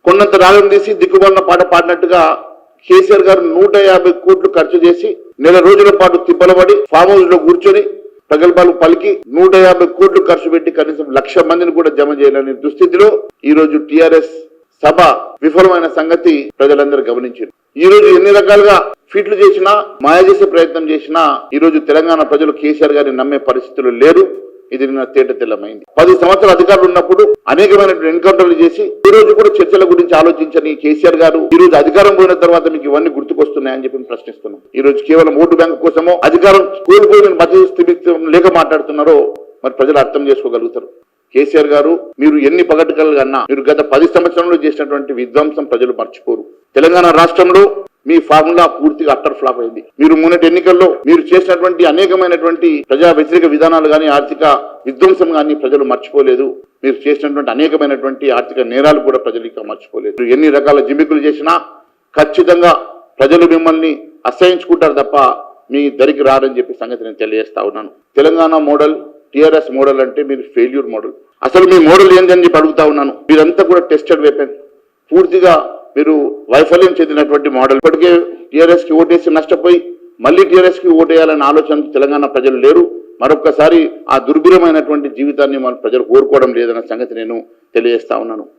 కొన్నంత రాగం తీసి దిక్కుమాలిన పాట పాడినట్టుగా కేసీఆర్ గారు 150 కోట్లు ఖర్చు చేసి నెల రోజుల పాటు తిప్పలబడి ఫామ్ హౌస్ లో కూర్చొని ప్రగల్భాలు పలికి 150 కోట్లు ఖర్చు పెట్టి కనీసం 1,00,000 మందిని కూడా జమ చేయాలనే దుస్థితిలో ఈ రోజు టీఆర్ఎస్ సభ విఫలమైన సంగతి ప్రజలందరూ గమనించారు. ఈ రోజు ఎన్ని రకాలుగా ఫీట్లు చేసినా మాయ చేసే ప్రయత్నం చేసినా ఈ రోజు తెలంగాణ ప్రజలు కేసీఆర్ గారిని నమ్మే పరిస్థితులు లేరు. ఇది నిన్న తేట తెల్లమైంది. 10 సంవత్సరాల అధికారులు ఉన్నప్పుడు అనేకమైనటువంటి ఎన్కౌంటర్లు చేసి ఈ రోజు కూడా చర్చల గురించి ఆలోచించని కేసీఆర్ గారు ఈ రోజు అధికారం పోయిన తర్వాత మీకు ఇవన్నీ గుర్తుకొస్తున్నాయని చెప్పి ప్రశ్నిస్తున్నాం. ఈ రోజు కేవలం ఓటు బ్యాంకు కోసమో అధికారం కోల్పోయిన మధ్య లేక మాట్లాడుతున్నారో మరి ప్రజలు అర్థం చేసుకోగలుగుతారు. కేసీఆర్ గారు మీరు ఎన్ని పగటికలు అన్నా మీరు గత 10 సంవత్సరంలో చేసినటువంటి విధ్వంసం ప్రజలు మర్చిపోరు. తెలంగాణ రాష్ట్రంలో మీ ఫార్ములా పూర్తిగా అట్టర్ ఫ్లాప్ అయింది. మీరు మొన్నటి ఎన్నికల్లో మీరు చేసినటువంటి అనేకమైనటువంటి ప్రజా వ్యతిరేక విధానాలు కానీ ఆర్థిక విధ్వంసం కానీ ప్రజలు మర్చిపోలేదు. మీరు చేసినటువంటి అనేకమైనటువంటి ఆర్థిక నేరాలు కూడా ప్రజలు ఇక మర్చిపోలేదు. ఎన్ని రకాల జిమ్మికులు చేసినా ఖచ్చితంగా ప్రజలు మిమ్మల్ని అసహించుకుంటారు తప్ప మీ దరికి రారని చెప్పి సంగతి నేను తెలియజేస్తా ఉన్నాను. తెలంగాణ మోడల్ టీఆర్ఎస్ మోడల్ అంటే మీరు ఫెయిల్యూర్ మోడల్. అసలు మీ మోడల్ ఏందని చెప్పి అడుగుతా ఉన్నాను. మీరంతా కూడా టెస్టెడ్ వెపన్, పూర్తిగా మీరు వైఫల్యం చెందినటువంటి మోడల్. ఇప్పటికే టీఆర్ఎస్ కి ఓటేసి నష్టపోయి మళ్ళీ టీఆర్ఎస్ కి ఓటేయాలనే ఆలోచన తెలంగాణ ప్రజలు లేరు. మరొక్కసారి ఆ దుర్భరమైనటువంటి జీవితాన్ని మన ప్రజలు కోరుకోవడం లేదన్న సంగతి నేను తెలియజేస్తా ఉన్నాను.